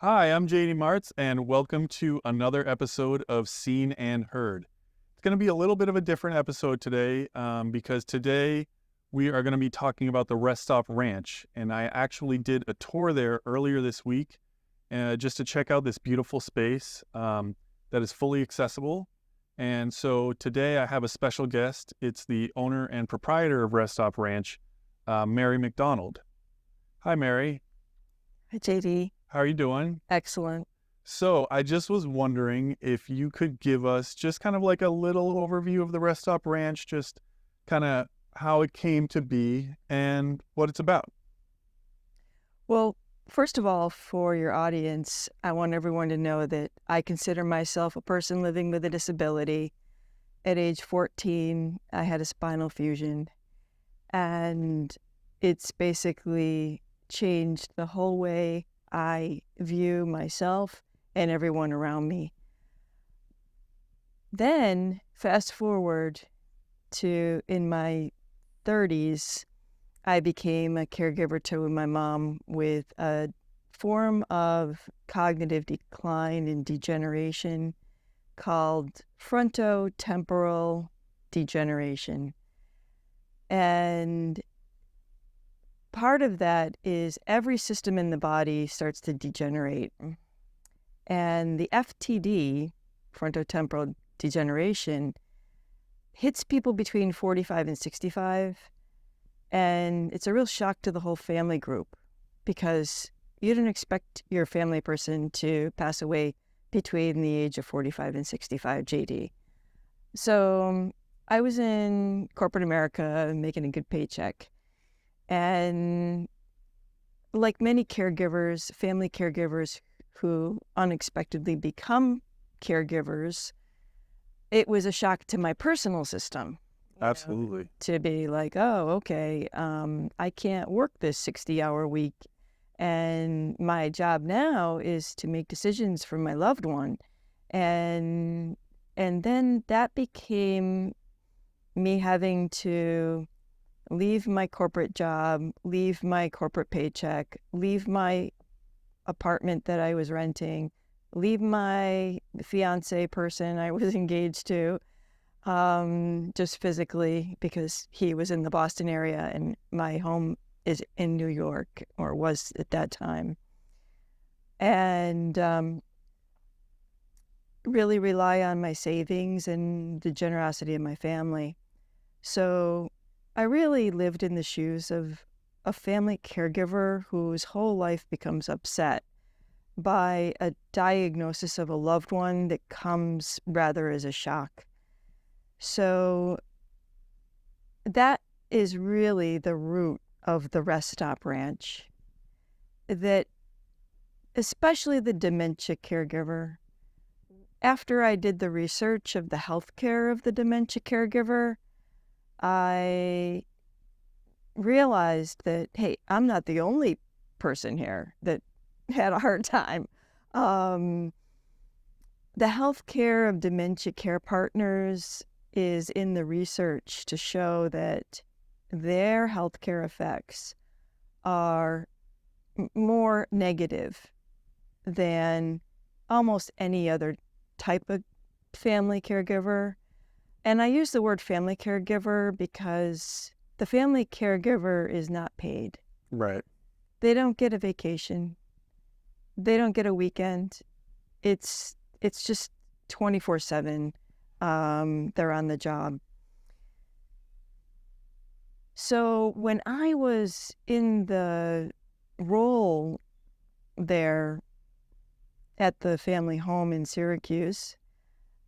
Hi, I'm JD Martz, and welcome to another episode of Seen and Heard. It's going to be a little bit of a different episode today because today we are going to be talking about the Rest Stop Ranch. And I actually did a tour there earlier this week just to check out this beautiful space that is fully accessible. And so today I have a special guest. It's the owner and proprietor of Rest Stop Ranch, Mary McDonald. Hi, Mary. Hi, JD. How are you doing? Excellent. So I just was wondering if you could give us just kind of like a little overview of the Rest Stop Ranch, just kind of how it came to be and what it's about. Well, first of all, for your audience, I want everyone to know that I consider myself a person living with a disability. At age 14, I had a spinal fusion, and it's basically changed the whole way I view myself and everyone around me. Then, fast forward to in my 30s, I became a caregiver to my mom with a form of cognitive decline and degeneration called frontotemporal degeneration. And part of that is every system in the body starts to degenerate. And the FTD, frontotemporal degeneration, hits people between 45 and 65. And it's a real shock to the whole family group because you don't expect your family person to pass away between the age of 45 and 65, JD. So I was in corporate America making a good paycheck. And like many caregivers, family caregivers who unexpectedly become caregivers, it was a shock to my personal system. Absolutely. To be like, oh, okay, I can't work this 60-hour week. And my job now is to make decisions for my loved one. And then that became me having to leave my corporate job, leave my corporate paycheck, leave my apartment that I was renting, leave my fiance person I was engaged to, just physically because he was in the Boston area and my home is in New York, or was at that time. And really rely on my savings and the generosity of my family. So I really lived in the shoes of a family caregiver whose whole life becomes upset by a diagnosis of a loved one that comes rather as a shock. So that is really the root of the Rest Stop Ranch, that especially the dementia caregiver. After I did the research of the healthcare of the dementia caregiver, I realized that, hey, I'm not the only person here that had a hard time. The healthcare of dementia care partners is in the research to show that their healthcare effects are more negative than almost any other type of family caregiver. And I use the word family caregiver because the family caregiver is not paid. Right. They don't get a vacation. They don't get a weekend. It's just 24/7. They're on the job. So when I was in the role there at the family home in Syracuse,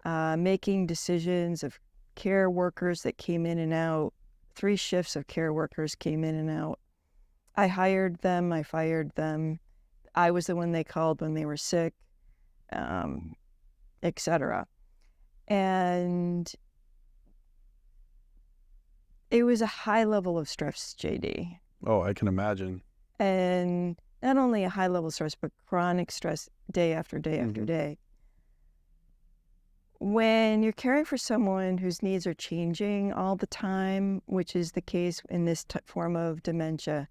making decisions of care workers that came in and out, 3 shifts of care workers came in and out. I hired them, I fired them. I was the one they called when they were sick, etc. And it was a high level of stress, JD. Oh, I can imagine. And not only a high level of stress, but chronic stress day after day after day. When you're caring for someone whose needs are changing all the time, which is the case in this form of dementia,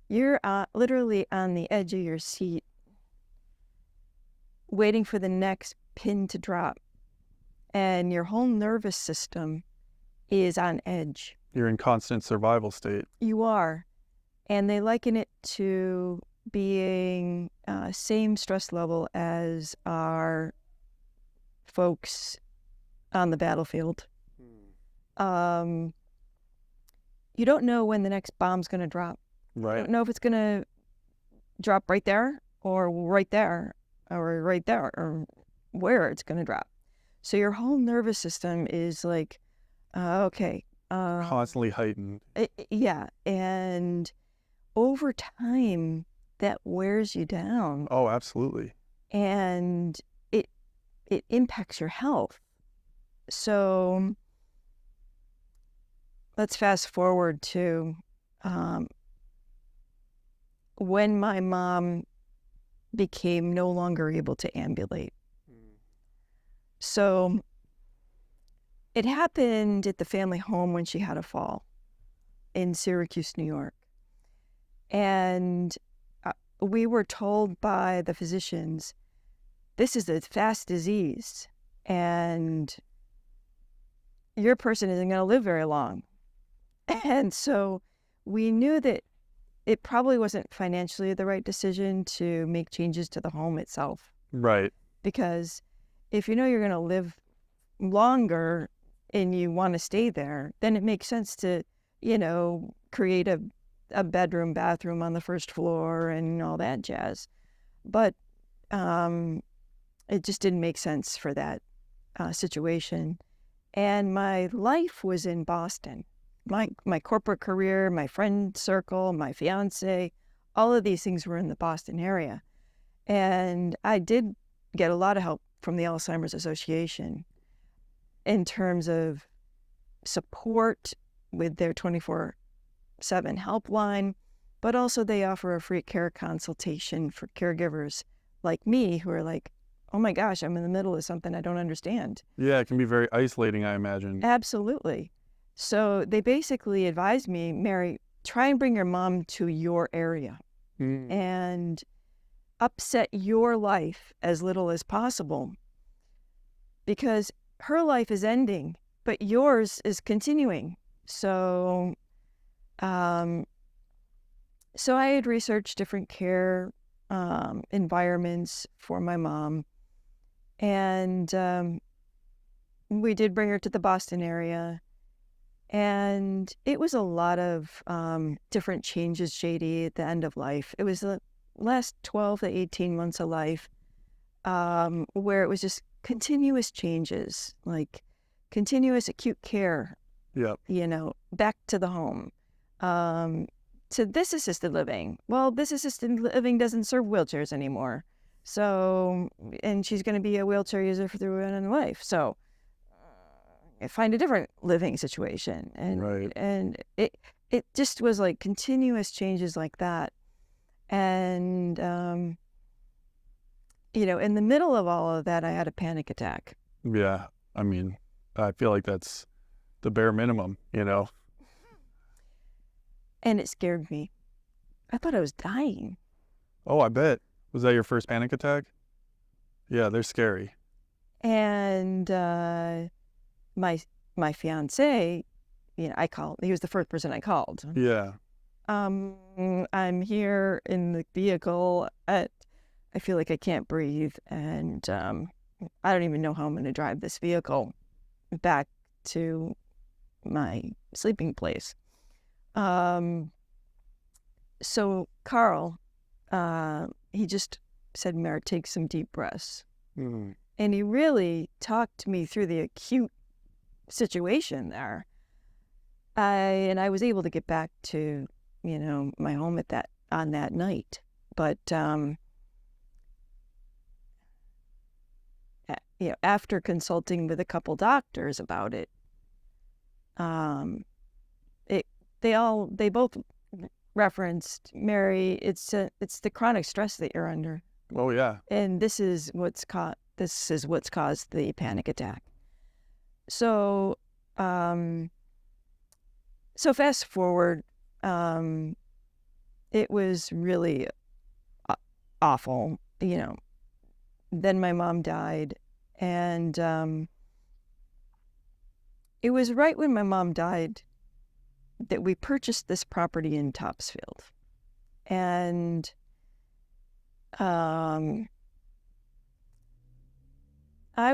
you're literally on the edge of your seat waiting for the next pin to drop. And your whole nervous system is on edge. You're in constant survival state. You are. And they liken it to being same stress level as our folks on the battlefield. You don't know when the next bomb's going to drop. Right. You don't know if it's going to drop right there or right there or where it's going to drop. So your whole nervous system is like, okay. Constantly heightened. Yeah. And over time, that wears you down. Oh, absolutely. And it impacts your health. So let's fast forward to when my mom became no longer able to ambulate. So it happened at the family home when she had a fall in Syracuse, New York. And we were told by the physicians, this is a fast disease and your person isn't going to live very long. And so we knew that it probably wasn't financially the right decision to make changes to the home itself. Right. Because if you know you're going to live longer and you want to stay there, then it makes sense to, create a bedroom, bathroom on the first floor and all that jazz. But it just didn't make sense for that situation. And my life was in Boston. My corporate career, my friend circle, my fiance, all of these things were in the Boston area. And I did get a lot of help from the Alzheimer's Association in terms of support with their 24/7 helpline, but also they offer a free care consultation for caregivers like me who are like, oh my gosh, I'm in the middle of something I don't understand. Yeah, it can be very isolating, I imagine. Absolutely. So they basically advised me, Mary, try and bring your mom to your area and upset your life as little as possible because her life is ending, but yours is continuing. So, so I had researched different care environments for my mom, and we did bring her to the Boston area. And it was a lot of different changes, JD, at the end of life. It was the last 12 to 18 months of life where it was just continuous changes, like continuous acute care, Yep. Back to the home, to this assisted living. Well, this assisted living doesn't serve wheelchairs anymore. So, and she's going to be a wheelchair user for the rest of her life. So, find a different living situation. And Right. and it just was like continuous changes like that. And in the middle of all of that, I had a panic attack. Yeah. I mean, I feel like that's the bare minimum, And it scared me. I thought I was dying. Oh, I bet. Was that your first panic attack? Yeah, they're scary. And my fiance, I called. He was the first person I called. Yeah. I'm here in the vehicle. I feel like I can't breathe, and I don't even know how I'm going to drive this vehicle back to my sleeping place. So Carl, he just said, Mary, take some deep breaths. Mm. And he really talked me through the acute situation there. I was able to get back to, my home on that night. But, after consulting with a couple doctors about it, they both referenced, Mary, it's the chronic stress that you're under. Oh, yeah. And this is what's caused the panic attack. So, so fast forward, it was really awful. then my mom died. And it was right when my mom died that we purchased this property in Topsfield. And I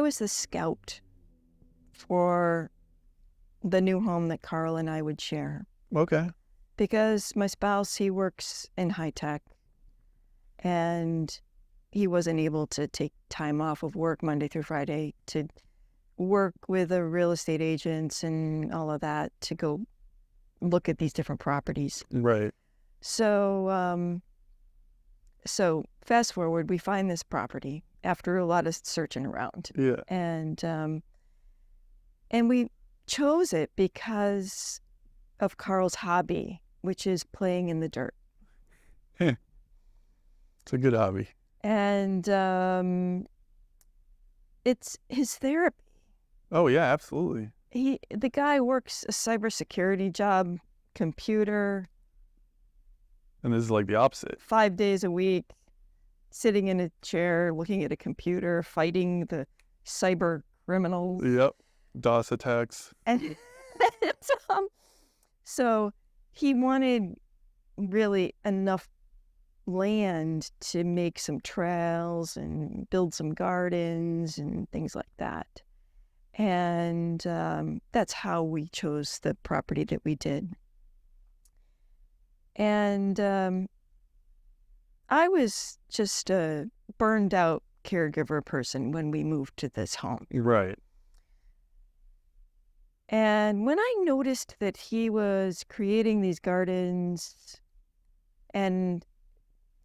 was the scout for the new home that Carl and I would share. Okay. Because my spouse, he works in high tech, and he wasn't able to take time off of work Monday through Friday to work with the real estate agents and all of that to go look at these different properties. Right. So, so fast forward, we find this property after a lot of searching around. Yeah. And we chose it because of Carl's hobby, which is playing in the dirt. It's a good hobby. And it's his therapy. Oh, yeah, absolutely. The guy works a cybersecurity job, computer, And this is like the opposite. 5 days a week, sitting in a chair, looking at a computer, fighting the cyber criminals. Yep. DOS attacks. And so he wanted really enough land to make some trails and build some gardens and things like that. And that's how we chose the property that we did. And I was just a burned out caregiver person when we moved to this home. Right. And when I noticed that he was creating these gardens, and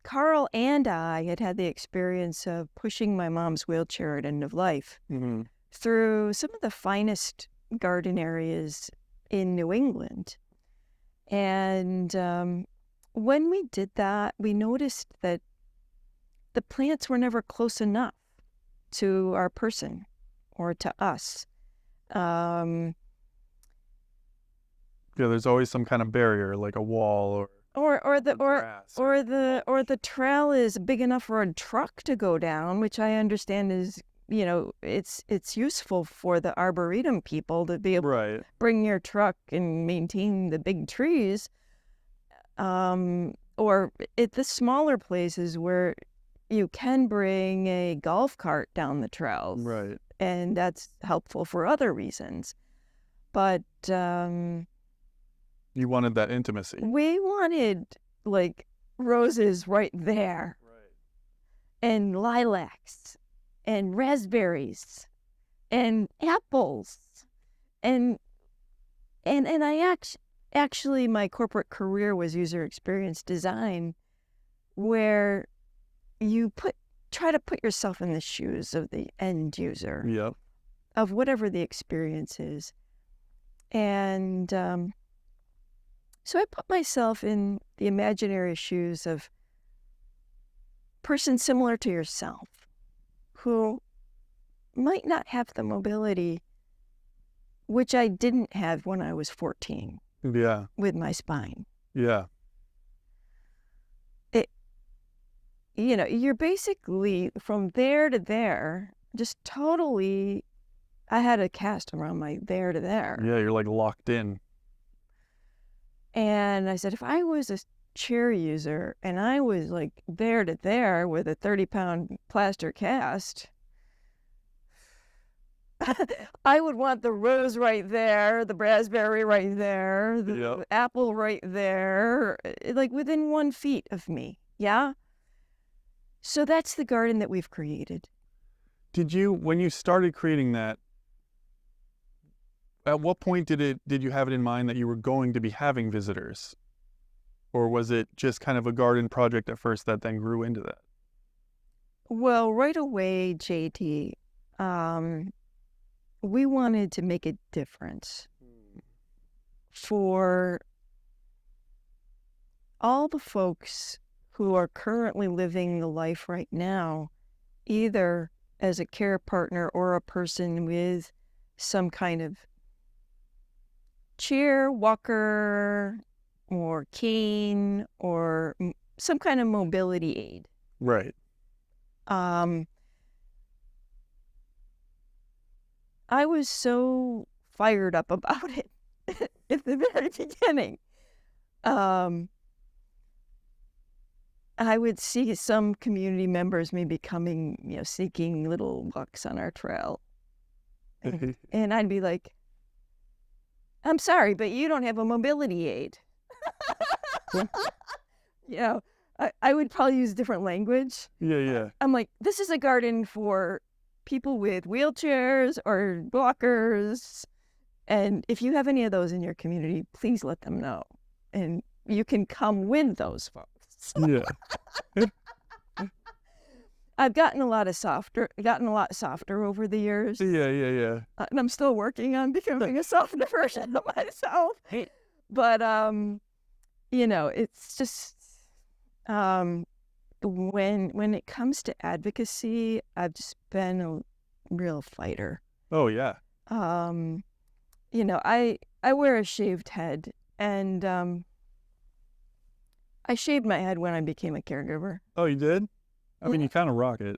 Carl and I had had the experience of pushing my mom's wheelchair at end of life Mm-hmm. through some of the finest garden areas in New England. And when we did that, we noticed that the plants were never close enough to our person or to us. Yeah, there's always some kind of barrier, like a wall or grass. Or the trail is big enough for a truck to go down, which I understand is, it's useful for the arboretum people to be able Right. to bring your truck and maintain the big trees. Or at the smaller places where you can bring a golf cart down the trails. Right. And that's helpful for other reasons. But You wanted that intimacy. we wanted like roses right there, Right. and lilacs and raspberries and apples. And I actually my corporate career was user experience design, where you try to put yourself in the shoes of the end user Yep. of whatever the experience is. And so I put myself in the imaginary shoes of a person similar to yourself who might not have the mobility, which I didn't have when I was 14 Yeah. with my spine. Yeah. You're basically from there to there, just totally, I had a cast around my there to there. Yeah, you're like locked in. And I said, if I was a chair user and I was like there to there with a 30-pound plaster cast, I would want the rose right there, the raspberry right there, the Yep. apple right there, like within 1 feet of me. Yeah. So that's the garden that we've created. When you started creating that, at what point did you have it in mind that you were going to be having visitors? Or was it just kind of a garden project at first that then grew into that? Well, right away, JT, we wanted to make a difference for all the folks who are currently living the life right now, either as a care partner or a person with some kind of chair, walker, or cane, or some kind of mobility aid. Right. I was so fired up about it at the very beginning. Um, I would see some community members maybe coming, seeking little walks on our trail. And I'd be like, I'm sorry, but you don't have a mobility aid. You know, I would probably use different language. Yeah. I'm like, this is a garden for people with wheelchairs or walkers. And if you have any of those in your community, please let them know. And you can come with those folks. Yeah. I've gotten a lot softer over the years. Yeah. And I'm still working on becoming a softer version of myself. But, it's just, when it comes to advocacy, I've just been a real fighter. Oh, yeah. I wear a shaved head, and I shaved my head when I became a caregiver. Oh, you did? I mean, you kind of rock it.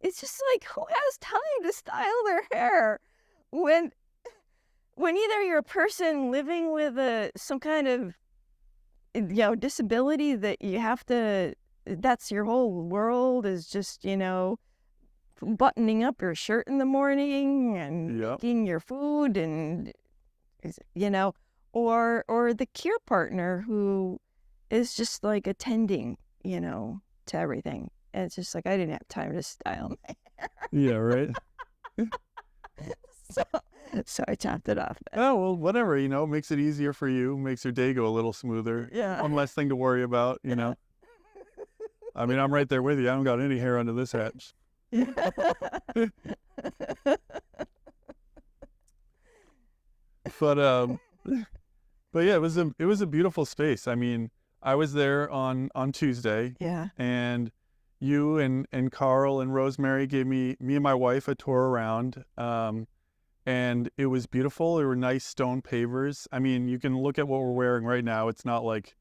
It's just like, who has time to style their hair when either you're a person living with some kind of disability that you have to, that's your whole world is just buttoning up your shirt in the morning and making your food, and or the care partner who is just like attending to everything. And it's just like, I didn't have time to style my hair. Yeah, right. So I chopped it off. Oh, well, whatever, makes it easier for you, makes your day go a little smoother. Yeah. One less thing to worry about, I mean, I'm right there with you. I don't got any hair under this hat. But yeah, it was a beautiful space. I mean, I was there on Tuesday. Yeah. And you and Carl and Rosemary gave me and my wife a tour around. And it was beautiful. There were nice stone pavers. I mean, you can look at what we're wearing right now. It's not like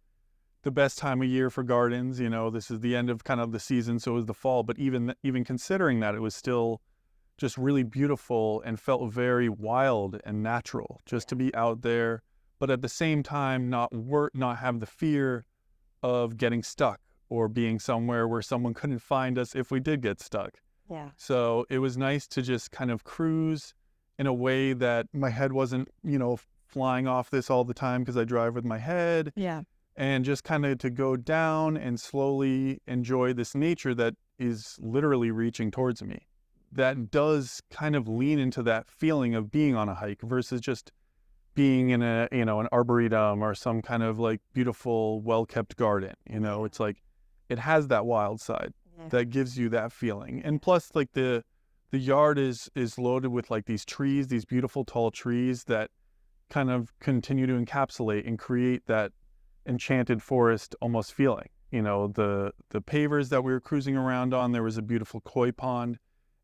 the best time of year for gardens. This is the end of kind of the season, so it was the fall. But even considering that, it was still just really beautiful and felt very wild and natural just to be out there. But at the same time, not have the fear of getting stuck or being somewhere where someone couldn't find us if we did get stuck. Yeah. So it was nice to just kind of cruise in a way that my head wasn't, flying off this all the time because I drive with my head. Yeah. And just kind of to go down and slowly enjoy this nature that is literally reaching towards me. That does kind of lean into that feeling of being on a hike versus just being in an arboretum or some kind of like beautiful, well-kept garden. It's like, it has that wild side that gives you that feeling. And plus, like the yard is loaded with like these trees, these beautiful tall trees that kind of continue to encapsulate and create that enchanted forest almost feeling. The pavers that we were cruising around on, there was a beautiful koi pond.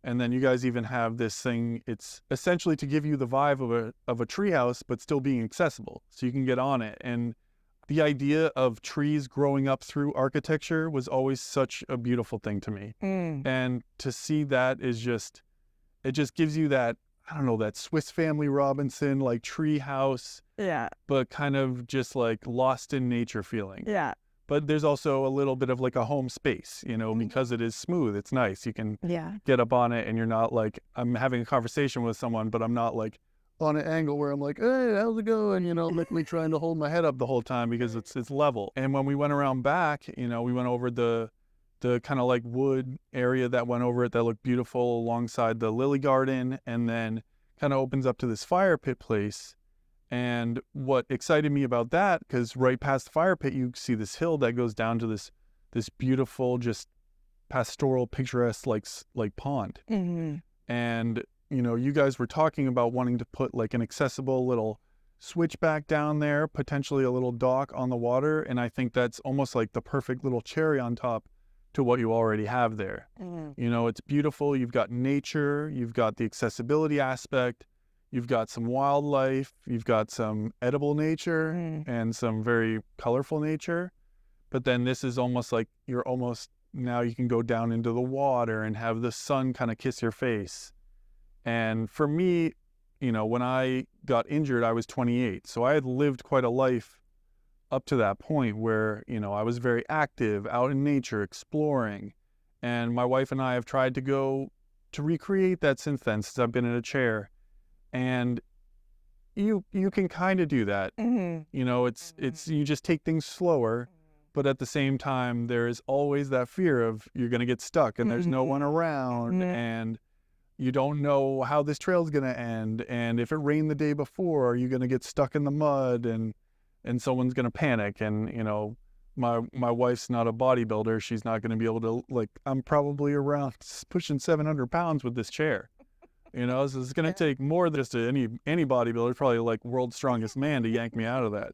And then you guys even have this thing, it's essentially to give you the vibe of a treehouse, but still being accessible. So you can get on it. And the idea of trees growing up through architecture was always such a beautiful thing to me. And to see that it just gives you that, I don't know, that Swiss Family Robinson, like tree house. Yeah. But kind of just like lost in nature feeling. Yeah. But there's also a little bit of like a home space, because it is smooth. It's nice. You can get up on it and you're not like, I'm having a conversation with someone, but I'm not like on an angle where I'm like, hey, how's it going? Like me trying to hold my head up the whole time because it's level. And when we went around back, we went over the kind of like wood area that went over it that looked beautiful alongside the lily garden, and then kind of opens up to this fire pit place. And what excited me about that, because right past the fire pit, you see this hill that goes down to this beautiful, just pastoral, picturesque, like pond. Mm-hmm. And, you guys were talking about wanting to put like an accessible little switchback down there, potentially a little dock on the water. And I think that's almost like the perfect little cherry on top to what you already have there. Mm-hmm. It's beautiful. You've got nature, you've got the accessibility aspect. You've got some wildlife, you've got some edible nature and some very colorful nature. But then this is almost like you're almost now you can go down into the water and have the sun kind of kiss your face. And for me, when I got injured, I was 28. So I had lived quite a life up to that point where, I was very active out in nature, exploring. And my wife and I have tried to recreate that since then, since I've been in a chair. And you can kind of do that. It's you just take things slower, but at the same time, there is always that fear of you're going to get stuck and there's no one around and you don't know how this trail is going to end. And if it rained the day before, are you going to get stuck in the mud and someone's going to panic? And, my wife's not a bodybuilder. She's not going to be able to, I'm probably around pushing 700 pounds with this chair. So it's going to take more than just any bodybuilder, probably like world's strongest man, to yank me out of that.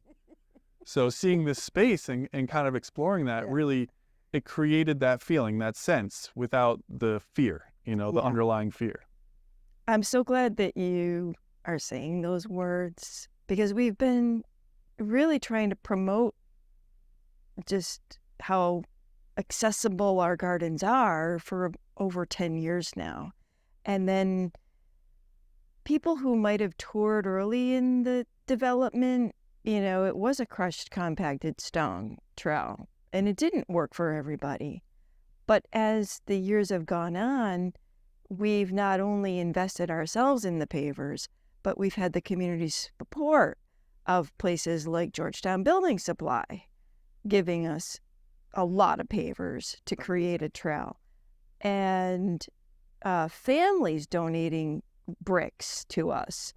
So seeing this space and kind of exploring that really, it created that feeling, that sense without the fear, the underlying fear. I'm so glad that you are saying those words, because we've been really trying to promote just how accessible our gardens are for over 10 years now. And then people who might have toured early in the development, it was a crushed compacted stone trail and it didn't work for everybody. But as the years have gone on, we've not only invested ourselves in the pavers, but we've had the community support of places like Georgetown Building Supply giving us a lot of pavers to create a trail, and families donating bricks to us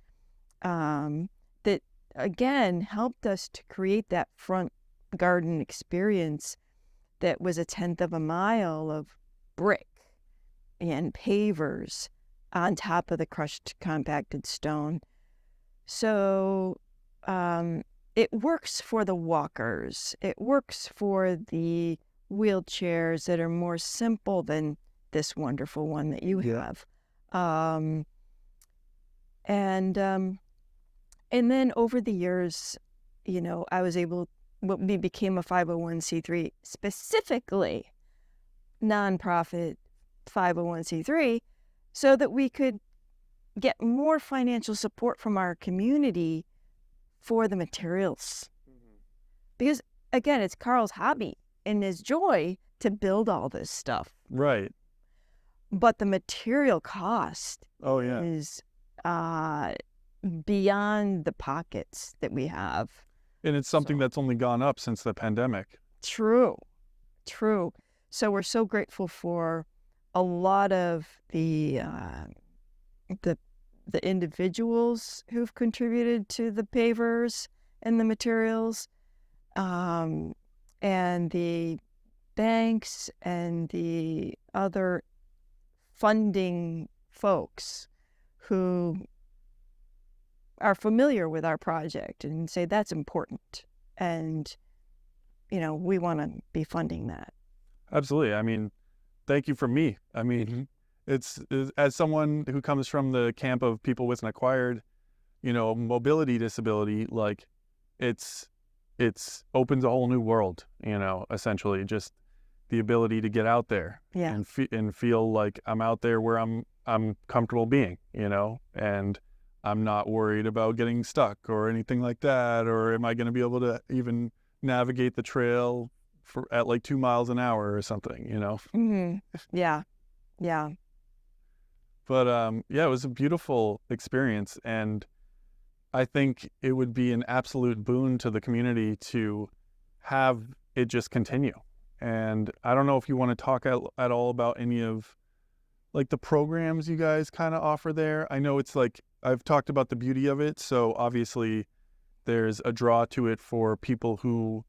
that, again, helped us to create that front garden experience that was 1/10 of a mile of brick and pavers on top of the crushed compacted stone. So it works for the walkers. It works for the wheelchairs that are more simple than this wonderful one that you have. And then over the years, we became a 501c3, specifically nonprofit 501c3, so that we could get more financial support from our community for the materials. Because, again, it's Carl's hobby and his joy to build all this stuff. Right. But the material cost is beyond the pockets that we have. And it's something that's only gone up since the pandemic. True. So we're so grateful for a lot of the individuals who've contributed to the pavers and the materials, and the banks and the other funding folks who are familiar with our project and say that's important, and we want to be funding that. Absolutely. I mean, thank you from me. I mean, it's as someone who comes from the camp of people with an acquired mobility disability, like it's opens a whole new world, essentially just the ability to get out there and feel like I'm out there where I'm comfortable being, and I'm not worried about getting stuck or anything like that, or am I going to be able to even navigate the trail at like 2 miles an hour or something, Yeah. But it was a beautiful experience, and I think it would be an absolute boon to the community to have it just continue. And I don't know if you want to talk at all about any of like the programs you guys kind of offer there. I know it's like I've talked about the beauty of it, so obviously there's a draw to it for people who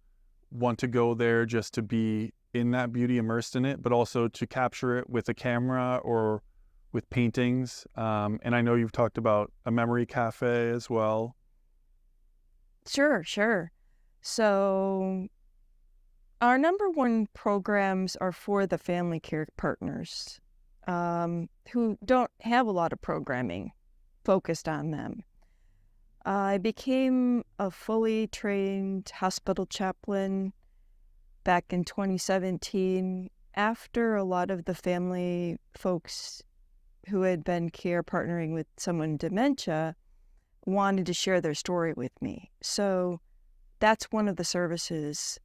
want to go there just to be in that beauty, immersed in it, but also to capture it with a camera or with paintings. And I know you've talked about a memory cafe as well. Sure. So our number one programs are for the family care partners who don't have a lot of programming focused on them. I became a fully trained hospital chaplain back in 2017 after a lot of the family folks who had been care partnering with someone with dementia wanted to share their story with me. So that's one of the services.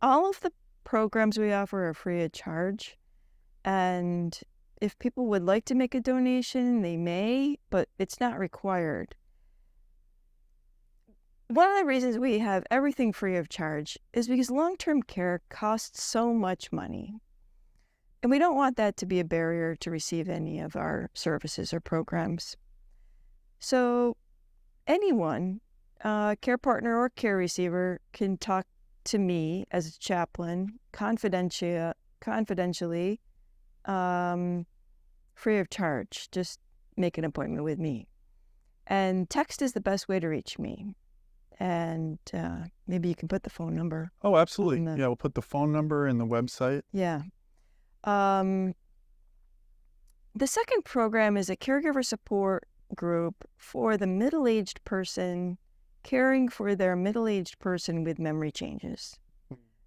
All of the programs we offer are free of charge. And if people would like to make a donation, they may, but it's not required. One of the reasons we have everything free of charge is because long-term care costs so much money. And we don't want that to be a barrier to receive any of our services or programs. So anyone, care partner or care receiver, can talk to me as a chaplain confidentially, free of charge. Just make an appointment with me. And text is the best way to reach me. And maybe you can put the phone number. Oh, absolutely. Yeah, we'll put the phone number and the website. Yeah. The second program is a caregiver support group for the middle-aged person caring for their middle-aged person with memory changes.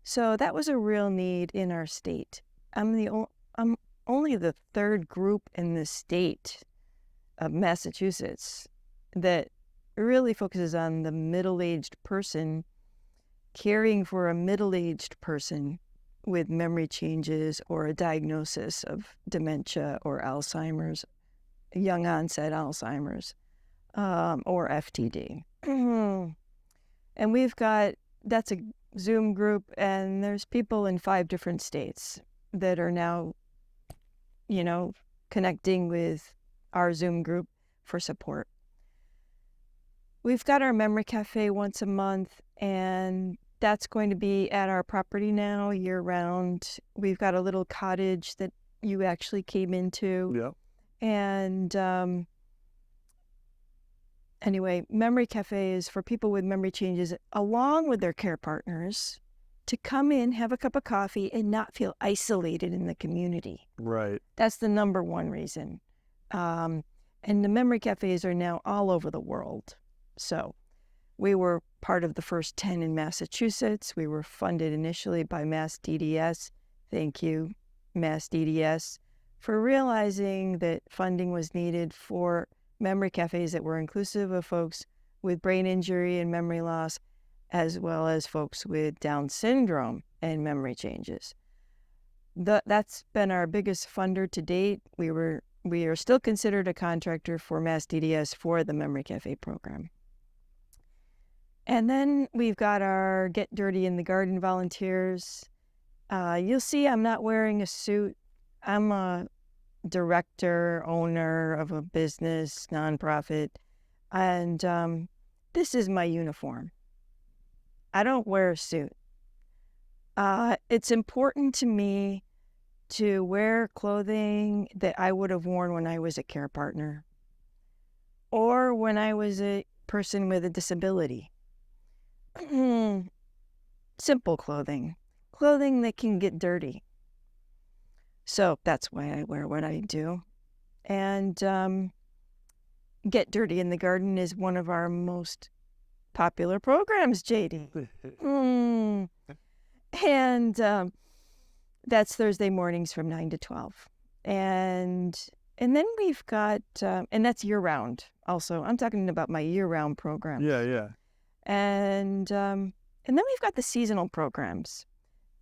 So that was a real need in our state. I'm only the third group in the state of Massachusetts that really focuses on the middle-aged person caring for a middle-aged person with memory changes or a diagnosis of dementia or Alzheimer's, young onset Alzheimer's, or FTD. And that's a Zoom group, and there's people in 5 different states that are now, connecting with our Zoom group for support. We've got our memory cafe once a month, and that's going to be at our property now year-round. We've got a little cottage that you actually came into. Yeah. And anyway, Memory Cafe is for people with memory changes, along with their care partners, to come in, have a cup of coffee, and not feel isolated in the community. Right. That's the number one reason. And the Memory Cafes are now all over the world. So we were part of the first 10 in Massachusetts. We were funded initially by Mass DDS. Thank you, Mass DDS, for realizing that funding was needed for memory cafes that were inclusive of folks with brain injury and memory loss, as well as folks with Down syndrome and memory changes. That's been our biggest funder to date. We are still considered a contractor for Mass DDS for the Memory Cafe program. And then we've got our Get Dirty in the Garden volunteers. You'll see I'm not wearing a suit. I'm a director, owner of a business, nonprofit, and this is my uniform. I don't wear a suit. It's important to me to wear clothing that I would have worn when I was a care partner or when I was a person with a disability. Simple clothing that can get dirty. So that's why I wear what I do. And Get Dirty in the Garden is one of our most popular programs, JD. And that's Thursday mornings from 9 to 12. And then we've got, and that's year-round also. I'm talking about my year-round program. Yeah. And then we've got the seasonal programs.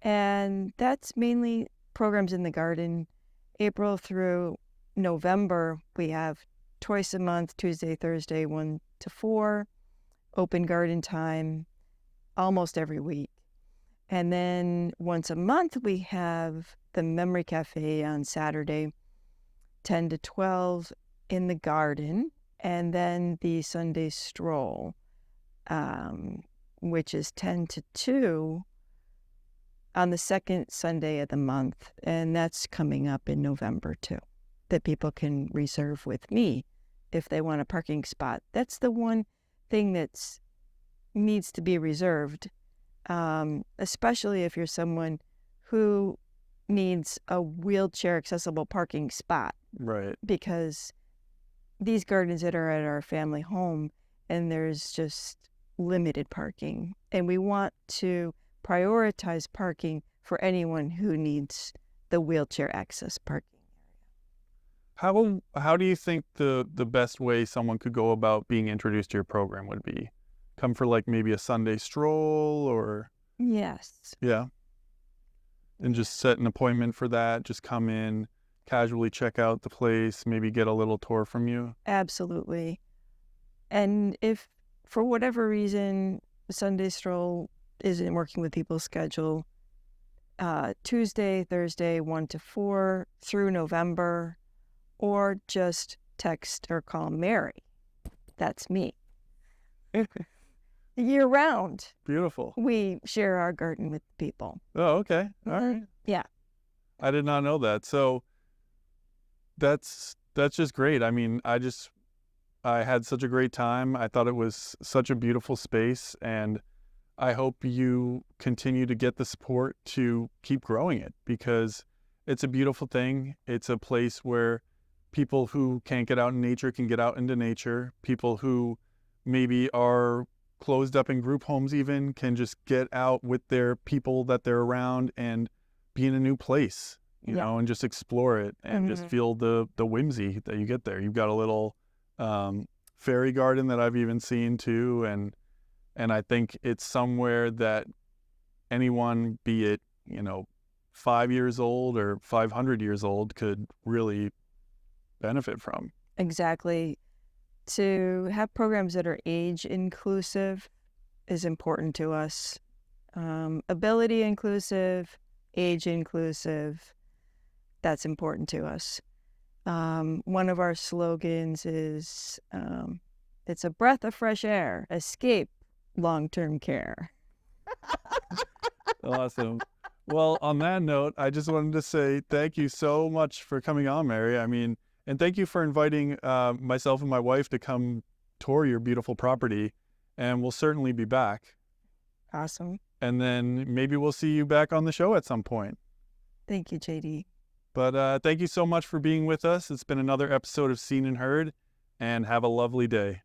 And that's mainly programs in the garden. April through November, we have twice a month, Tuesday, Thursday, 1 to 4, open garden time almost every week. And then once a month, we have the Memory Cafe on Saturday, 10 to 12 in the garden, and then the Sunday stroll, which is 10 to 2 on the second Sunday of the month. And that's coming up in November too, that people can reserve with me if they want a parking spot. That's the one thing that needs to be reserved, especially if you're someone who needs a wheelchair accessible parking spot. Right. Because these gardens that are at our family home, and there's just limited parking. And we want to prioritize parking for anyone who needs the wheelchair access parking. How do you think the best way someone could go about being introduced to your program would be? Come for like maybe a Sunday stroll or Yes. yeah, and just set an appointment for that. Just come in, casually check out the place, maybe get a little tour from you. Absolutely. And if for whatever reason Sunday stroll isn't working with people's schedule, Tuesday, Thursday, 1 to 4 through November, or just text or call Mary. That's me. Year round, Beautiful. we share our garden with people. Oh, okay. All Mhm. right. Yeah. I did not know that. So that's just great. I mean, I had such a great time. I thought it was such a beautiful space, and I hope you continue to get the support to keep growing it because it's a beautiful thing. It's a place where people who can't get out in nature can get out into nature. People who maybe are closed up in group homes even can just get out with their people that they're around and be in a new place, you Yeah. know, and just explore it and just Mhm. feel the whimsy that you get there. You've got a little fairy garden that I've even seen too, and I think it's somewhere that anyone, be it, 5 years old or 500 years old, could really benefit from. Exactly. To have programs that are age inclusive is important to us. Ability inclusive, age inclusive, that's important to us. One of our slogans is it's a breath of fresh air, escape long-term care. Awesome. Well, on that note, I just wanted to say thank you so much for coming on, Mary. I mean, and thank you for inviting myself and my wife to come tour your beautiful property. And we'll certainly be back. Awesome. And then maybe we'll see you back on the show at some point. Thank you, JD. But thank you so much for being with us. It's been another episode of Seen and Heard, and have a lovely day.